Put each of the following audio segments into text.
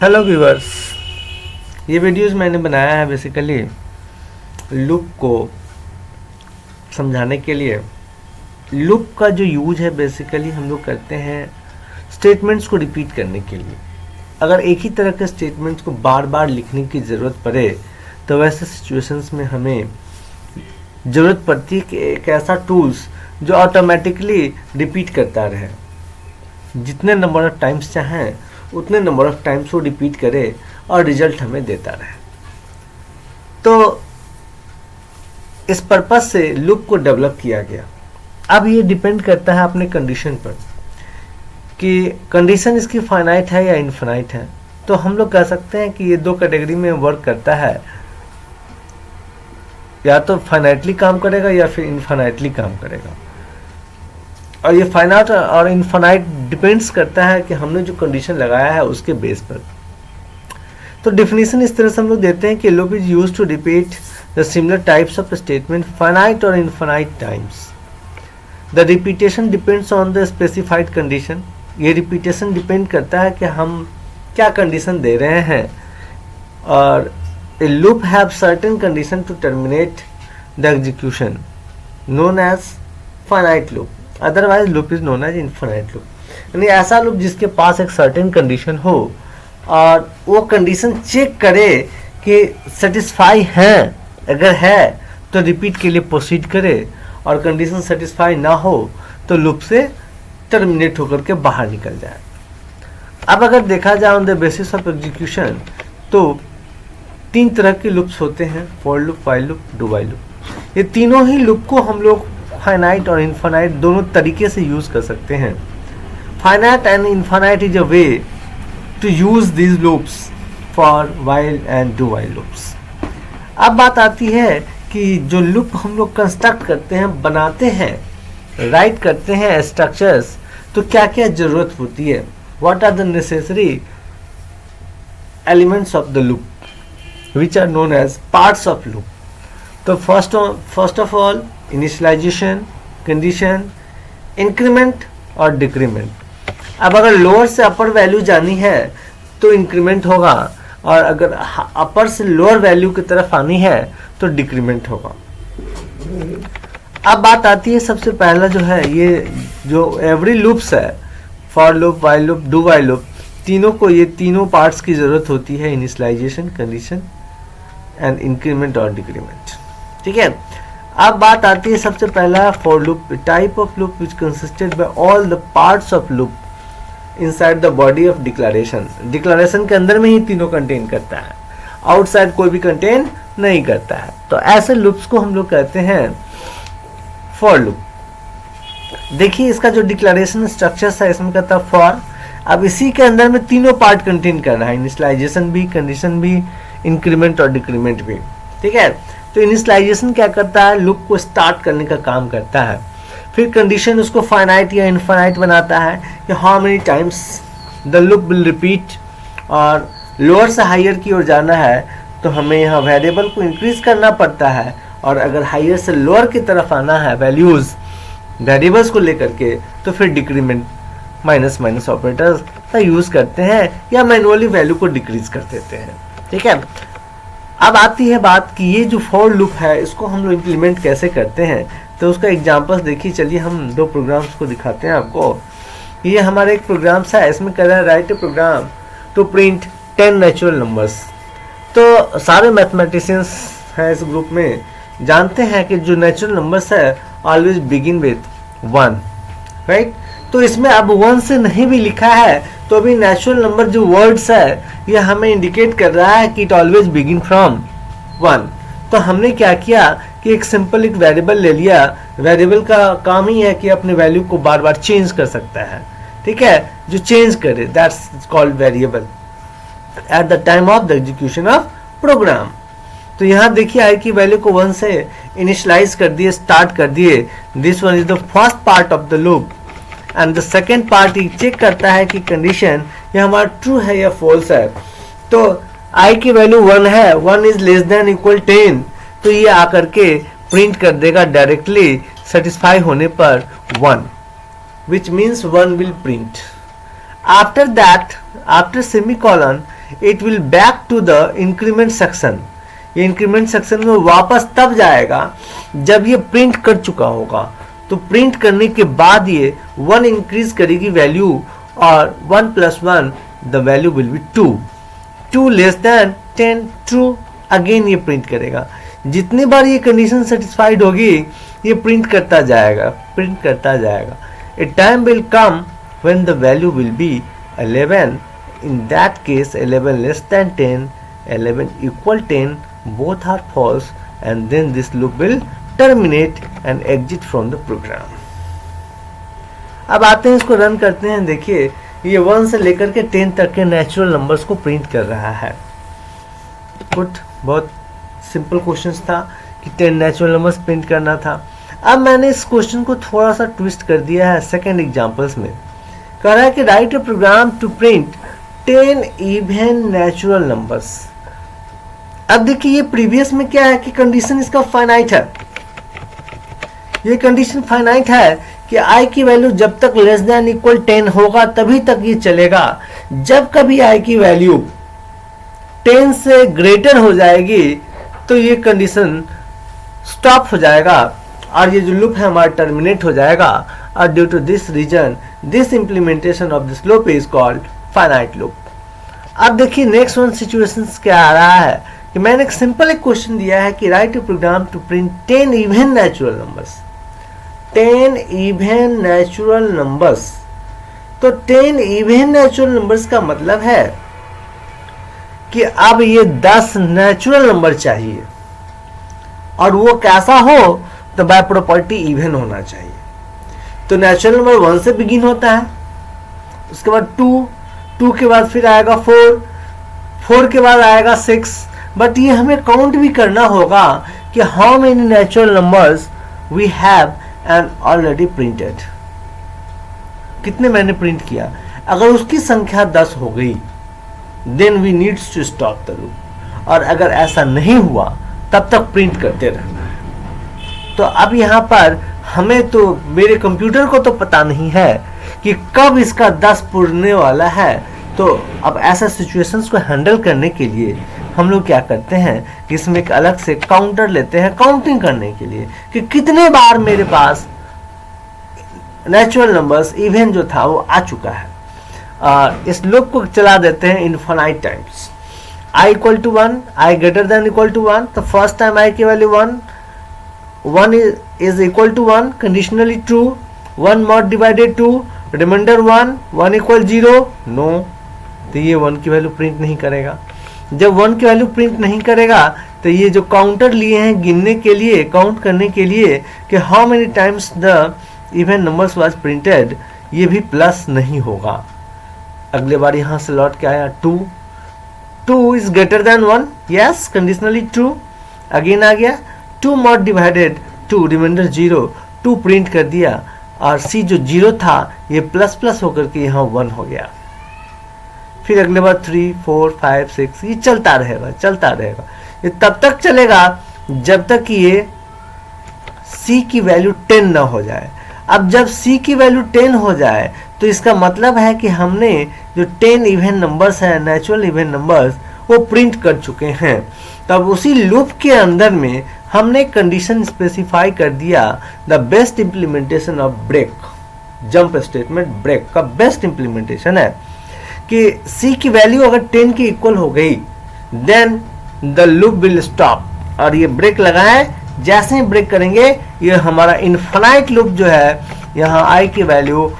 Hello viewers, ये videos मैंने बनाया है बेसिकली लूप को समझाने के लिए। लूप का जो यूज है बेसिकली हम लोग करते हैं स्टेटमेंट्स को रिपीट करने के लिए। अगर एक ही तरह के स्टेटमेंट्स को बार बार लिखने की ज़रूरत पड़े तो वैसे सिचुएशंस में हमें ज़रूरत पड़ती है कि एक ऐसा टूल्स जो ऑटोमेटिकली रिपीट करता रहे, जितने नंबर ऑफ टाइम्स चाहें उतने नंबर ऑफ टाइम्स वो रिपीट करे और रिजल्ट हमें देता रहे। तो इस पर्पस से लूप को डेवलप किया गया। अब ये डिपेंड करता है अपने कंडीशन पर कि कंडीशन इसकी फाइनाइट है या इनफाइनाइट है। तो हम लोग कह सकते हैं कि ये दो कैटेगरी में वर्क करता है, या तो फाइनाइटली काम करेगा या फिर इनफाइनाइटली काम करेगा। और ये फाइनाइट और इनफाइनाइट डिपेंड्स करता है कि हमने जो कंडीशन लगाया है उसके बेस पर। तो डेफिनेशन इस तरह से हम लोग देते हैं कि loop is used to repeat the similar types of statement finite और infinite times. The repetition depends on the specified condition. ये रिपीटेशन डिपेंड करता है कि हम क्या कंडीशन दे रहे हैं। और a loop have certain condition to terminate the execution known as finite loop, otherwise loop is known as infinite loop. यानी ऐसा लूप जिसके पास एक सर्टेन कंडीशन हो और वो कंडीशन चेक करे कि सेटिस्फाई है, अगर है तो रिपीट के लिए प्रोसीड करे, और कंडीशन सेटिस्फाई ना हो तो लूप से टर्मिनेट होकर के बाहर निकल जाए। अब अगर देखा जाए on the basis of execution तो तीन तरह के लूप्स होते हैं, for loop, while loop, do while loop. ये तीनों ही लूप को हम लोग फाइनाइट और इनफाइनाइट दोनों तरीके से यूज कर सकते हैं। Finite and infinite is a way to use these loops for while and do while loops. अब बात आती है कि जो लूप हम लोग कंस्ट्रक्ट करते हैं, बनाते हैं, राइट करते हैं स्ट्रक्चर्स, तो क्या क्या जरूरत होती है, what are the necessary elements of the loop which are known as parts of loop. तो first of all initialisation, condition, increment और डिक्रीमेंट। अब अगर लोअर से अपर वैल्यू जानी है तो इंक्रीमेंट होगा, और अगर अपर से लोअर वैल्यू की तरफ आनी है तो डिक्रीमेंट होगा। अब बात आती है सबसे पहला जो है, ये जो एवरी लूप्स है, for loop, while loop, do while loop, तीनों को ये तीनों पार्ट्स की जरूरत होती है, इनिशियलाइजेशन, कंडीशन एंड इंक्रीमेंट और डिक्रीमेंट। ठीक है। अब बात आती है सबसे पहला for loop, type of loop which consisted by all the parts of loop inside the body of declaration. Declaration के अंदर में ही तीनों कंटेन करता है, आउटसाइड कोई भी कंटेन नहीं करता है। तो ऐसे लूप्स को हम लोग कहते हैं फॉर लूप। देखिए इसका जो डिक्लेरेशन स्ट्रक्चर है इसमें कहता है फॉर। अब इसी के अंदर में तीनों पार्ट कंटेन कर रहा है, इनिशियलाइजेशन भी, कंडीशन भी, इंक्रीमेंट और डिक्रीमेंट भी। ठीक है। तो इनिशियलाइजेशन क्या करता है, लूप को स्टार्ट करने का काम करता है। फिर कंडीशन उसको फाइनाइट या इनफाइनाइट बनाता है कि how many times the loop will repeat. और लोअर से हायर की ओर जाना है तो हमें यहाँ वेरिएबल को इंक्रीज करना पड़ता है, और अगर हायर से लोअर की तरफ आना है वैल्यूज वेरिएबल्स को लेकर के तो फिर डिक्रीमेंट, माइनस माइनस ऑपरेटर का यूज करते हैं या मैनुअली वैल्यू को डिक्रीज कर देते हैं। ठीक है। अब आती है बात कि ये जो फॉर लूप है इसको हम लोग इम्प्लीमेंट कैसे करते हैं। तो उसका एग्जांपल्स देखिए, चलिए हम दो प्रोग्राम्स को दिखाते हैं आपको। ये हमारा एक प्रोग्राम है, इसमें कह रहा है write a program to print 10 natural numbers. तो सारे मैथमेटिशियंस हैं इस ग्रुप में जानते हैं कि जो नेचुरल नंबर्स है ऑलवेज बिगिन विथ 1, राइट। तो इसमें अब 1 से नहीं भी लिखा है तो अभी नेचुरल नंबर जो वर्ड्स है ये हमें इंडिकेट कर रहा है कि इट ऑलवेज बिगिन फ्रॉम 1। तो हमने क्या किया कि एक सिंपल एक वेरिएबल ले लिया। वेरिएबल का काम ही है कि अपने वैल्यू को बार बार चेंज कर सकता है। ठीक है। जो चेंज करे that's called variable at the time of the execution of program. तो यहाँ देखिए आई की वैल्यू को 1 से इनिशियलाइज कर दिए, स्टार्ट कर दिए। This one is the first part of the loop and the second part ही चेक करता है कि कंडीशन ये हमारा ट्रू है या फॉल्स है। तो आई की वैल्यू 1 है, 1 इज लेस देन इक्वल 10, तो ये आकर के प्रिंट कर देगा डायरेक्टली सेटिस्फाई होने पर 1, which means 1 will print. After that, after semicolon, it will back to the increment section. ये इंक्रीमेंट सेक्शन में वापस तब जाएगा जब ये प्रिंट कर चुका होगा। तो प्रिंट करने के बाद ये 1 इंक्रीज करेगी वैल्यू, और 1 + 1 the value will be 2। 2 less than 10 true, again ये प्रिंट करेगा। जितनी बार ये कंडीशन सेटिस्फाइड होगी ये प्रिंट करता जाएगा, प्रिंट करता जाएगा। ए time will come when the value will be 11। In that case 11 less than 10, 11 = 10, both are false, and then this loop will terminate and exit from the program। अब आते हैं, इसको रन करते हैं। देखिए ये 1 से लेकर के 10 तक के नेचुरल नंबर्स को प्रिंट कर रहा है। गुड, बहुत सिंपल क्वेश्चन था कि 10 नेचुरल नंबर्स प्रिंट करना था। अब मैंने इस क्वेश्चन को थोड़ा सा ट्विस्ट कर दिया है सेकेंड एग्जाम्पल्स में। कह रहा है कि write a program to print 10 even natural numbers. अब देखिए ये प्रीवियस में क्या है कि कंडीशन इसका फाइनाइट है। ये कंडीशन फाइनाइट है कि i की वैल्यू जब तक लेस देन इक्वल 10 होगा तभी तक ये चलेगा। जब कभी i की वैल्यू 10 से ग्रेटर हो जाएगी तो ये कंडीशन स्टॉप हो जाएगा और ये जो लूप है हमारा टर्मिनेट हो जाएगा। और due to this reason this implementation of this loop is called finite loop. अब देखिए नेक्स्ट वन सिचुएशन क्या आ रहा है कि मैंने एक सिंपल एक क्वेश्चन दिया है कि write a program to print 10 even natural numbers. 10 even natural numbers. तो 10 इवन नेचुरल नंबर्स का मतलब है कि अब ये 10 नेचुरल नंबर चाहिए और वो कैसा हो, तो बाय प्रॉपर्टी इवन होना चाहिए। तो नेचुरल नंबर 1 से बिगिन होता है, उसके बाद 2, 2 के बाद फिर आएगा 4, 4 के बाद आएगा 6। बट ये हमें काउंट भी करना होगा कि how many natural numbers we have and already printed. कितने मैंने प्रिंट किया। अगर उसकी संख्या 10 हो गई then we needs to stop the loop, और अगर ऐसा नहीं हुआ तब तक प्रिंट करते रहना है। तो अब यहाँ पर हमें तो मेरे कंप्यूटर को तो पता नहीं है कि कब इसका 10 पुरने वाला है। तो अब ऐसा सिचुएशंस को हैंडल करने के लिए हम लोग क्या करते हैं कि इसमें एक अलग से काउंटर लेते हैं काउंटिंग करने के लिए कि कितने बार मेरे पास नेचुरल नंबर्स इवन जो था वो आ चुका है। इस लूप को चला देते हैं इनफाइनाइट टाइम्स। i = 1, i > 1, तो फर्स्ट टाइम i की value 1 is equal to 1, conditionally true. 1 mod divided 2, reminder 1 = 0, no. तो ये 1 की वैल्यू प्रिंट नहीं करेगा। जब 1 की वैल्यू प्रिंट नहीं करेगा तो ये जो काउंटर लिए हैं गिनने के लिए, काउंट करने के लिए कि how many times the even numbers was printed, ये भी प्लस नहीं होगा। अगले बार यहाँ से लौट के आया 2 is greater than 1, yes, conditionally true. Again आ गया 2 mod divided 2, रिमाइंडर 0, 2 प्रिंट कर दिया और सी जो 0 था ये प्लस प्लस होकर के यहाँ 1 हो गया। फिर अगले बार 3, 4, 5, 6 ये चलता रहेगा। ये तब तक चलेगा जब तक कि ये C की वैल्यू 10 ना हो जाए। अब जब C की वैल्यू 10 हो जाए तो इसका मतलब है कि हमने जो 10 इवन नंबर्स हैं, नेचुरल इवन नंबर्स, वो प्रिंट कर चुके हैं। तब उसी लूप के अंदर में हमने कंडीशन स्पेसिफाई कर दिया the best implementation of break, jump statement break का बेस्ट इंप्लीमेंटेशन है कि C की वैल्यू अगर 10 के इक्वल हो गई then the loop will stop. और ये ब्रेक लगा है, जैसे ही ब्रेक करेंगे ये हमारा इनफाइनाइट लूप जो है, यहाँ i की वैल्यू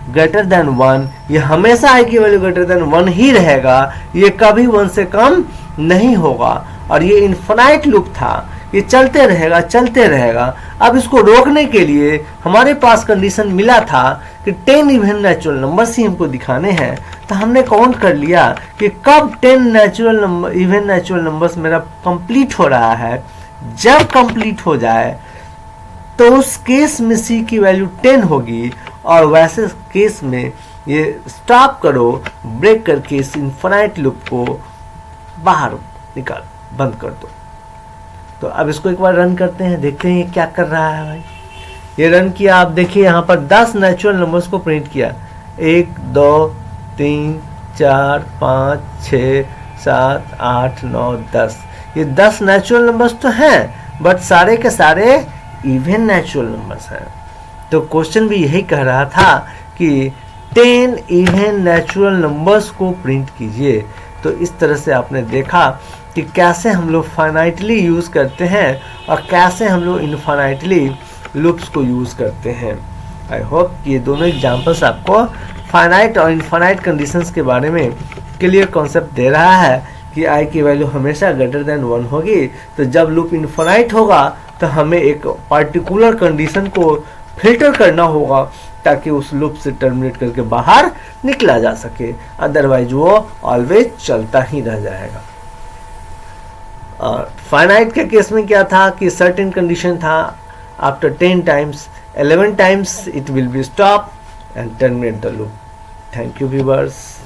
ग्रेटर देन 1, ये हमेशा i की वैल्यू ग्रेटर देन 1 ही रहेगा, ये कभी 1 से कम नहीं होगा। और ये इनफाइनाइट लूप था, ये चलते रहेगा। अब इसको रोकने के लिए हमारे पास कंडीशन मिला था कि 10 इवन नेचुरल नंबर्स ही हमको दिखाने हैं। तो हमने काउंट कर लिया कि कब 10 इवन नेचुरल नंबर्स मेरा कंप्लीट हो रहा है। जब कंप्लीट हो जाए तो उस केस में C की वैल्यू 10 होगी और वैसे केस में ये स्टॉप करो, ब्रेक करके इस इनफाइनाइट लूप को बाहर निकाल, बंद कर दो। तो अब इसको एक बार रन करते हैं, देखते हैं ये क्या कर रहा है भाई। ये रन किया, आप देखिए यहाँ पर 10 नेचुरल नंबर्स को प्रिंट किया, 1, 2, 3, 4, 5, 6, 7, 8, 9, 10। ये 10 नेचुरल नंबर्स तो हैं, बट सारे के सारे इवन नेचुरल नंबर्स हैं। तो क्वेश्चन भी यही कह रहा था कि 10 इवन नेचुरल नंबर्स को प्रिंट कीजिए। तो इस तरह से आपने देखा कि कैसे हम लोग फाइनाइटली यूज़ करते हैं और कैसे हम लोग इनफाइनाइटली लूप्स को यूज़ करते हैं। आई होप ये दोनों एग्जांपल्स आपको फाइनाइट और इनफाइनाइट कंडीशंस के बारे में क्लियर कॉन्सेप्ट दे रहा है कि आई की वैल्यू हमेशा ग्रेटर देन 1 होगी। तो जब लूप इनफाइनाइट होगा तो हमें एक पर्टिकुलर कंडीशन को फिल्टर करना होगा ताकि उस लूप से टर्मिनेट करके बाहर निकला जा सके, अदरवाइज वो ऑलवेज चलता ही रह जाएगा। और फाइनाइट के केस में क्या था कि सर्टेन कंडीशन था, after 10 times 11 times it will be stop and terminate the loop. Thank you viewers.